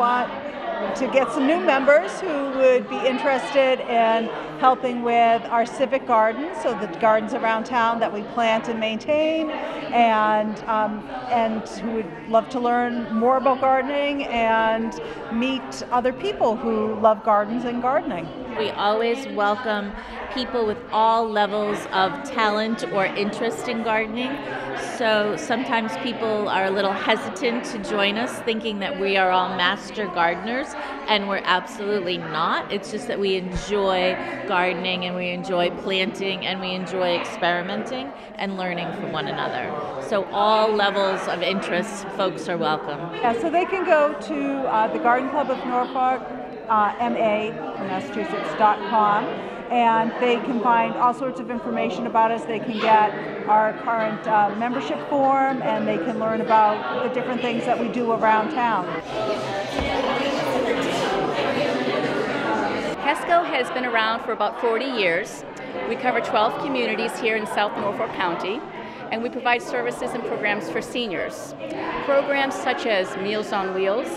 want to get some new members who would be interested in helping with our civic gardens, so the gardens around town that we plant and maintain, and who would love to learn more about gardening and meet other people who love gardens and gardening. We always welcome people with all levels of talent or interest in gardening. So sometimes people are a little hesitant to join us thinking that we are all master gardeners, and we're absolutely not. It's just that we enjoy gardening and we enjoy planting and we enjoy experimenting and learning from one another. So all levels of interest, folks are welcome. Yeah, so they can go to the Garden Club of Norfolk, Massachusetts.com, and they can find all sorts of information about us. They can get our current membership form, and they can learn about the different things that we do around town. HESCO has been around for about 40 years. We cover 12 communities here in South Norfolk County, and we provide services and programs for seniors. Programs such as Meals on Wheels,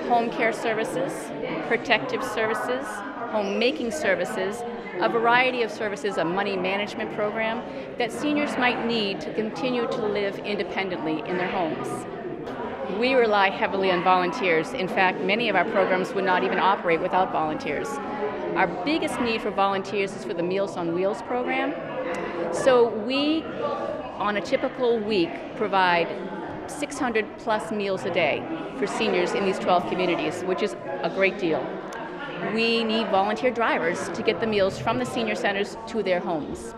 home care services, protective services, homemaking services, a variety of services, a money management program that seniors might need to continue to live independently in their homes. We rely heavily on volunteers. In fact, many of our programs would not even operate without volunteers. Our biggest need for volunteers is for the Meals on Wheels program. So we, on a typical week, provide 600 plus meals a day for seniors in these 12 communities, which is a great deal. We need volunteer drivers to get the meals from the senior centers to their homes.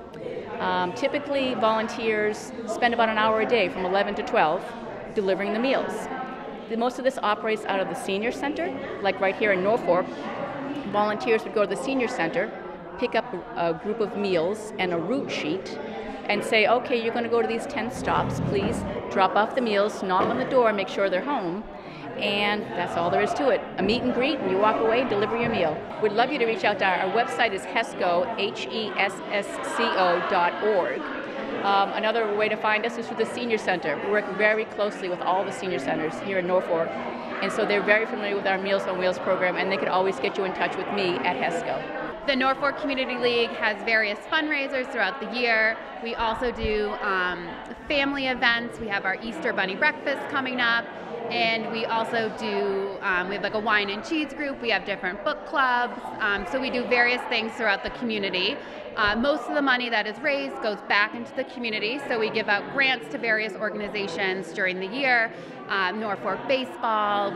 Typically, volunteers spend about an hour a day from 11 to 12 delivering the meals. Most of this operates out of the senior center, like right here in Norfolk. Volunteers would go to the senior center, pick up a group of meals and a route sheet, and say, okay, you're going to go to these 10 stops, please drop off the meals, knock on the door, make sure they're home, and that's all there is to it. A meet and greet, and you walk away and deliver your meal. We'd love you to reach out to our website is HESCO, HESSCO.org. Another way to find us is through the Senior Center. We work very closely with all the senior centers here in Norfolk, and so they're very familiar with our Meals on Wheels program, and they can always get you in touch with me at HESCO. The Norfolk Community League has various fundraisers throughout the year. We also do family events. We have our Easter Bunny Breakfast coming up, and we also do, we have like a wine and cheese group. We have different book clubs. So we do various things throughout the community. Most of the money that is raised goes back into the community, so we give out grants to various organizations during the year, Norfolk Baseball,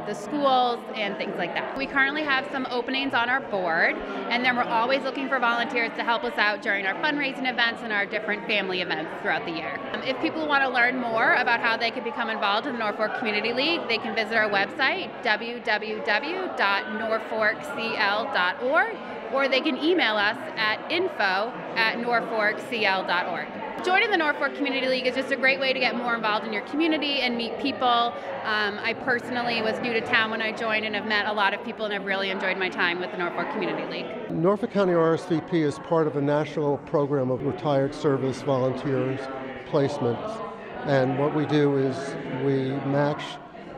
the schools, and things like that. We currently have some openings on our board, and then we're always looking for volunteers to help us out during our fundraising events and our different family events throughout the year. If people want to learn more about how they can become involved in the Norfolk Community League, they can visit our website, www.norfolkcl.org, or they can email us at info@norfolkcl.org. Joining the Norfolk Community League is just a great way to get more involved in your community and meet people. I personally was new to town when I joined and have met a lot of people, and I've really enjoyed my time with the Norfolk Community League. Norfolk County RSVP is part of a national program of retired service volunteers placements, and what we do is we match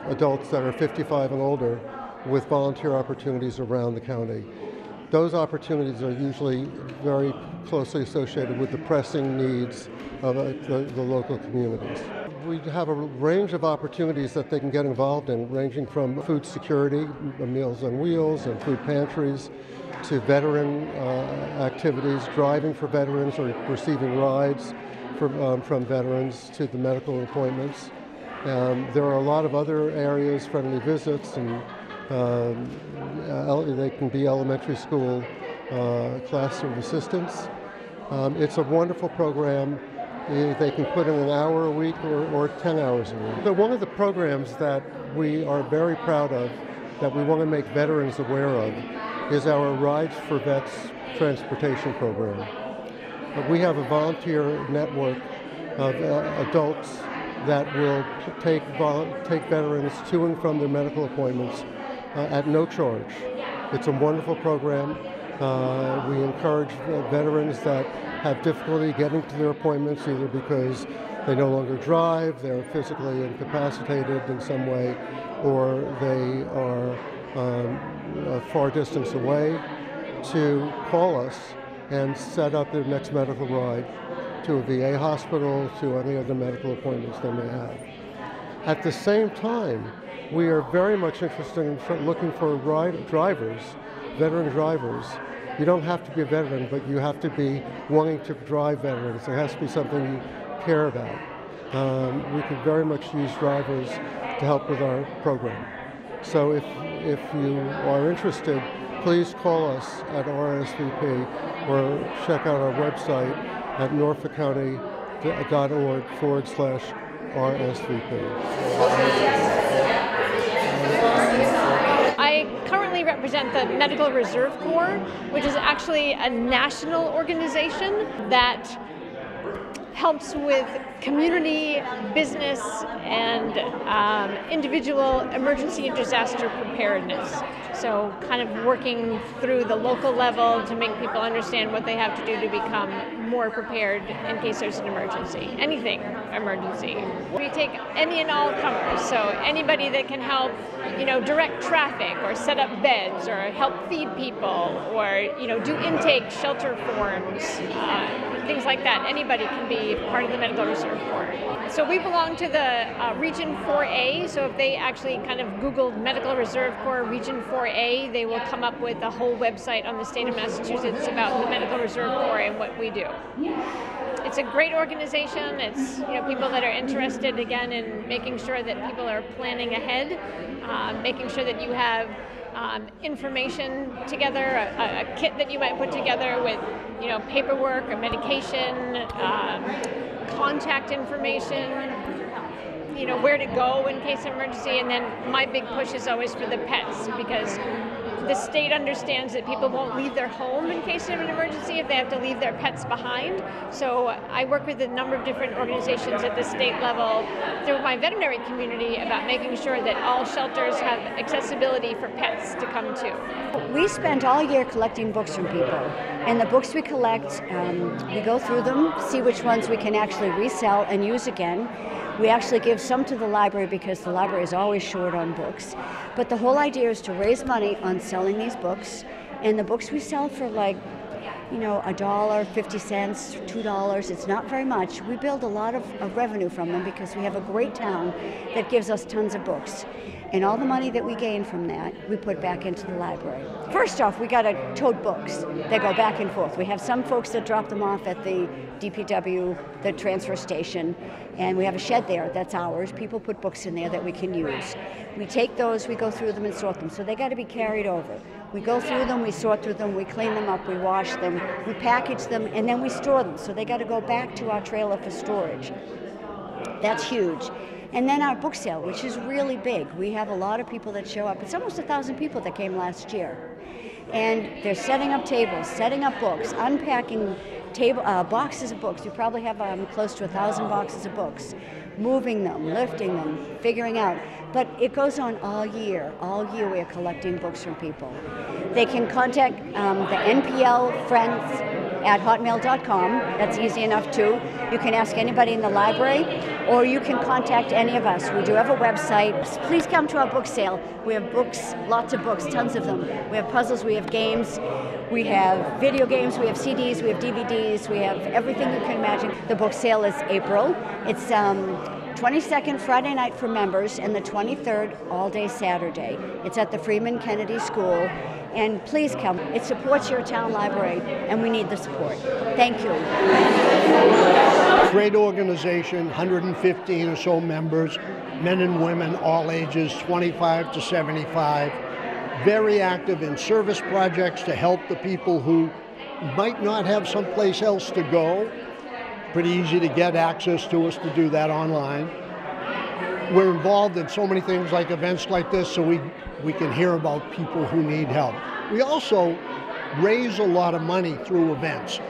adults that are 55 and older with volunteer opportunities around the county. Those opportunities are usually very closely associated with the pressing needs of the local communities. We have a range of opportunities that they can get involved in, ranging from food security, Meals on Wheels and food pantries, to veteran activities, driving for veterans or receiving rides from veterans, to the medical appointments. There are a lot of other areas, friendly visits, and they can be elementary school classroom assistants. It's a wonderful program. They can put in an hour a week or 10 hours a week. So one of the programs that we are very proud of, that we want to make veterans aware of, is our Rides for Vets transportation program. We have a volunteer network of adults that will take veterans to and from their medical appointments at no charge. It's a wonderful program. We encourage veterans that have difficulty getting to their appointments, either because they no longer drive, they're physically incapacitated in some way, or they are a far distance away, to call us and set up their next medical ride to a VA hospital, to any other medical appointments they may have. At the same time, we are very much interested in looking for drivers, veteran drivers. You don't have to be a veteran, but you have to be wanting to drive veterans. There has to be something you care about. We could very much use drivers to help with our program. So if you are interested, please call us at RSVP or check out our website at norfolkcounty.org/RSVP. I currently represent the Medical Reserve Corps, which is actually a national organization that helps with community, business, and individual emergency and disaster preparedness. So kind of working through the local level to make people understand what they have to do to become more prepared in case there's an emergency, anything emergency. We take any and all comers, so anybody that can help, direct traffic or set up beds or help feed people or, do intake shelter forms, things like that. Anybody can be part of the Medical Reserve Corps. So we belong to the Region 4A, so if they actually kind of Googled Medical Reserve Corps Region 4A, they will come up with a whole website on the state of Massachusetts about the Medical Reserve Corps and what we do. It's a great organization. It's people that are interested, again, in making sure that people are planning ahead, making sure that you have information together, a kit that you might put together with paperwork or medication, contact information, where to go in case of emergency. And then my big push is always for the pets, because the state understands that people won't leave their home in case of an emergency if they have to leave their pets behind. So I work with a number of different organizations at the state level through my veterinary community about making sure that all shelters have accessibility for pets to come to. We spent all year collecting books from people, and the books we collect, we go through them, see which ones we can actually resell and use again. We actually give some to the library because the library is always short on books. But the whole idea is to raise money on selling these books, and the books we sell for $1, 50 cents, $2. It's not very much. We build a lot of revenue from them because we have a great town that gives us tons of books. And all the money that we gain from that, we put back into the library. First off, we got to tote books. They go back and forth. We have some folks that drop them off at the DPW, the transfer station, and we have a shed there that's ours. People put books in there that we can use. We take those, we go through them and sort them. So they got to be carried over. We go through them, we sort through them, we clean them up, we wash them, we package them, and then we store them. So they got to go back to our trailer for storage. That's huge. And then our book sale, which is really big. We have a lot of people that show up. It's almost 1,000 people that came last year. And they're setting up tables, setting up books, unpacking boxes of books. You probably have close to 1,000 boxes of books. Moving them, lifting them, figuring out. But it goes on all year. All year we are collecting books from people. They can contact the NPL Friends at hotmail.com. That's easy enough too. You can ask anybody in the library, or you can contact any of us. We do have a website. Please come to our book sale. We have books, lots of books, tons of them. We have puzzles, we have games, we have video games, we have CDs, we have DVDs, we have everything you can imagine. The book sale is April. It's 22nd Friday night for members, and the 23rd all day Saturday. It's at the Freeman Kennedy School. And please come. It supports your town library, and we need the support. Thank you. Great organization, 115 or so members, men and women, all ages, 25 to 75. Very active in service projects to help the people who might not have someplace else to go. Pretty easy to get access to us to do that online. We're involved in so many things like events like this, so we can hear about people who need help. We also raise a lot of money through events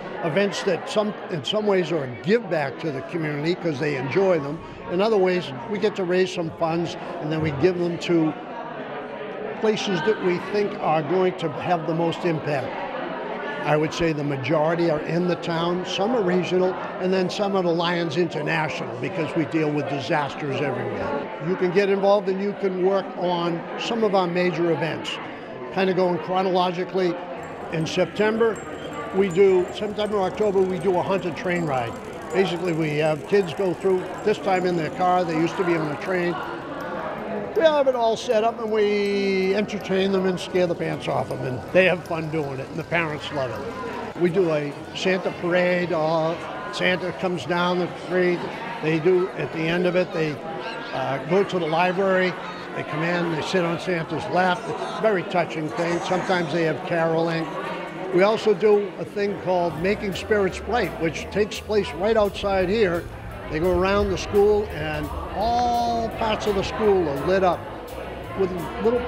that in some ways are a give back to the community because they enjoy them. In other ways, we get to raise some funds and then we give them to places that we think are going to have the most impact. I would say the majority are in the town, some are regional, and then some are the Lions International because we deal with disasters everywhere. You can get involved and you can work on some of our major events. Kind of going chronologically, in September, October, we do a haunted train ride. Basically, we have kids go through, this time in their car, they used to be on a train. We have it all set up and we entertain them and scare the pants off them, and they have fun doing it, and the parents love it. We do a Santa parade. Santa comes down the street. They do, at the end of it, they go to the library. They come in, they sit on Santa's lap. It's a very touching thing. Sometimes they have caroling. We also do a thing called Making Spirits Bright, which takes place right outside here. They go around the school and all parts of the school are lit up with little,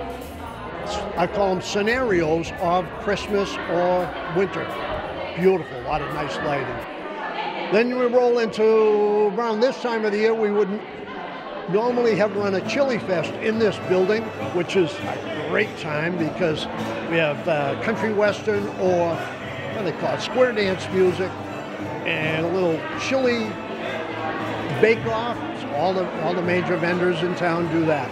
I call them scenarios of Christmas or winter. Beautiful, a lot of nice lighting. Then we roll into, around this time of the year, we would normally have run a chili fest in this building, which is a great time because we have country western or what do they call it, square dance music, and a little chili bake-off. All the major vendors in town do that.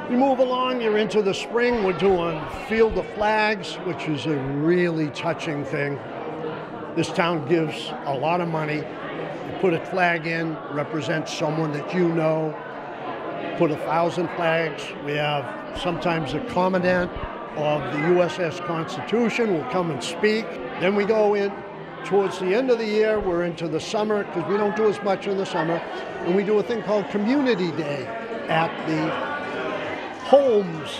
We move along, you're into the spring, we're doing Field of Flags, which is a really touching thing. This town gives a lot of money. You put a flag in, represents someone that you know. Put 1,000 flags. We have sometimes the commandant of the USS Constitution will come and speak. Then we go in towards the end of the year, we're into the summer because we don't do as much in the summer, and we do a thing called Community Day at the Holmes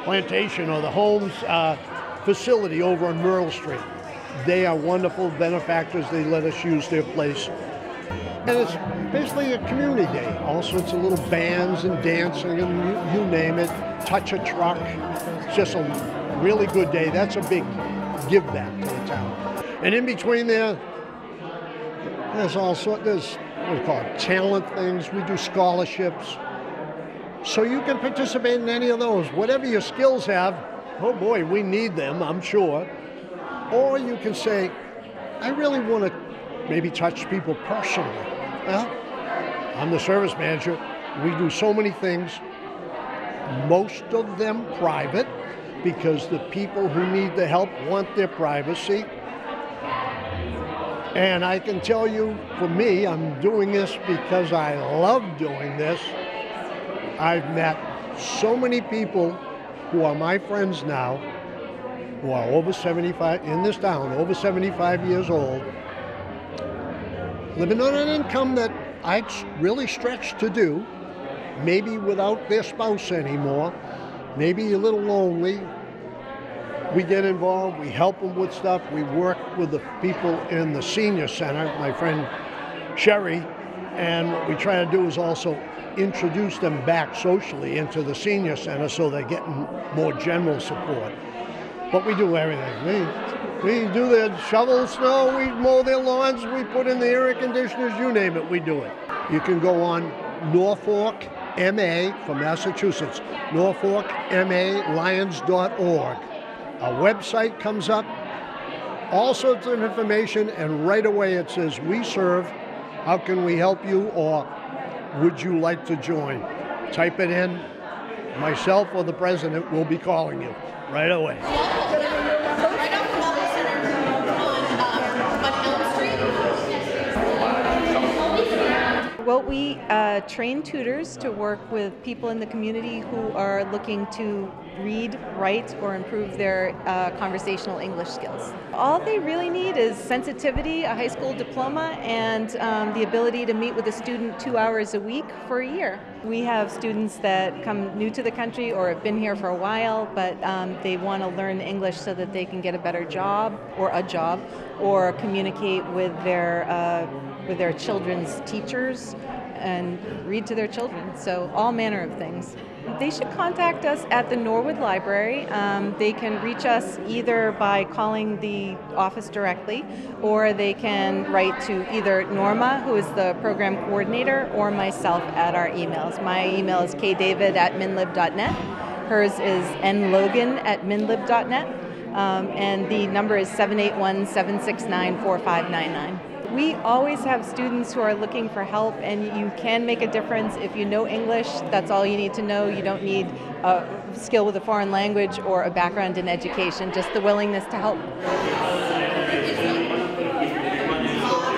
Plantation or the Holmes facility over on Myrtle Street. They are wonderful benefactors. They let us use their place. And it's basically a community day. All sorts of little bands and dancing and you name it. Touch a truck. It's just a really good day. That's a big give back to the town. And in between there's what we call it, talent things. We do scholarships. So you can participate in any of those. Whatever your skills have, oh boy, we need them, I'm sure. Or you can say, I really want to maybe touch people personally. Well, I'm the service manager. We do so many things, most of them private, because the people who need the help want their privacy. And I can tell you, for me, I'm doing this because I love doing this. I've met so many people who are my friends now, who are over 75, in this town, over 75 years old, living on an income that I really stretched to do, maybe without their spouse anymore, maybe a little lonely. We get involved, we help them with stuff, we work with the people in the senior center, my friend Sherry, and what we try to do is also introduce them back socially into the senior center so they're getting more general support. But we do everything. We do their shovel snow, we mow their lawns, we put in the air conditioners, you name it, we do it. You can go on Norfolk, MA, from Massachusetts, NorfolkMALions.org. A website comes up, all sorts of information, and right away it says, we serve, how can we help you, or would you like to join? Type it in, myself or the president will be calling you right away. Well, we train tutors to work with people in the community who are looking to read, write, or improve their conversational English skills. All they really need is sensitivity, a high school diploma, and the ability to meet with a student 2 hours a week for a year. We have students that come new to the country or have been here for a while, but they want to learn English so that they can get a better job, or communicate with their children's teachers and read to their children. So all manner of things. They should contact us at the Norwood Library. They can reach us either by calling the office directly, or they can write to either Norma, who is the program coordinator, or myself at our emails. My email is kdavid@minlib.net. Hers is nlogan@minlib.net. and the number is 781-769-4599. We always have students who are looking for help, and you can make a difference if you know English. That's all you need to know. You don't need a skill with a foreign language or a background in education, just the willingness to help.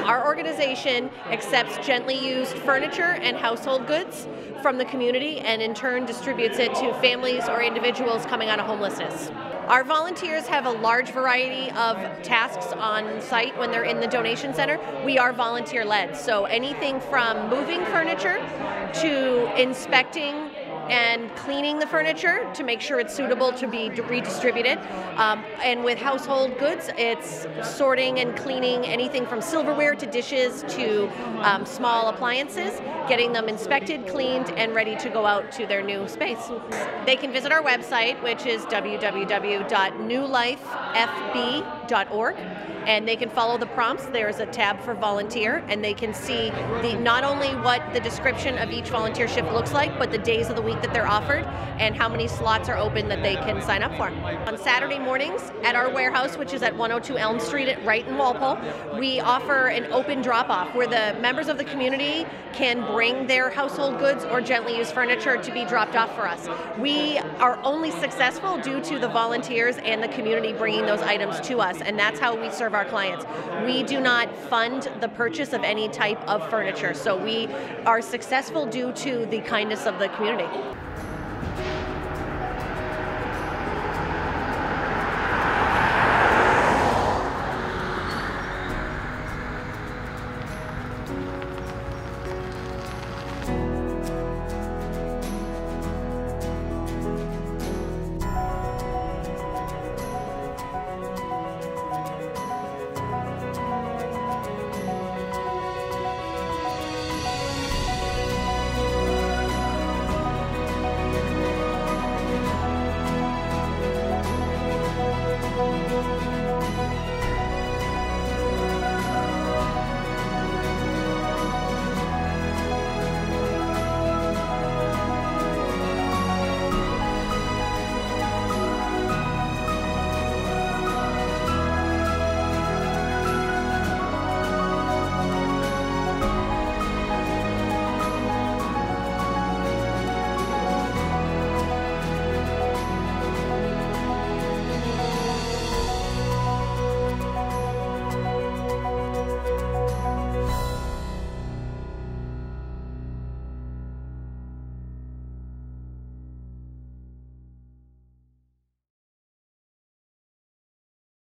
Our organization accepts gently used furniture and household goods from the community and in turn distributes it to families or individuals coming out of homelessness. Our volunteers have a large variety of tasks on site when they're in the donation center. We are volunteer led, so anything from moving furniture to inspecting and cleaning the furniture to make sure it's suitable to be redistributed. And with household goods, it's sorting and cleaning anything from silverware to dishes to small appliances, getting them inspected, cleaned, and ready to go out to their new space. They can visit our website, which is www.newlifefb.org. And they can follow the prompts. There's a tab for volunteer, and they can see not only what the description of each volunteer shift looks like, but the days of the week that they're offered and how many slots are open that they can sign up for. On Saturday mornings at our warehouse, which is at 102 Elm Street right in Walpole, we offer an open drop-off where the members of the community can bring their household goods or gently used furniture to be dropped off for us. We are only successful due to the volunteers and the community bringing those items to us, and that's how we serve our clients. We do not fund the purchase of any type of furniture, so we are successful due to the kindness of the community.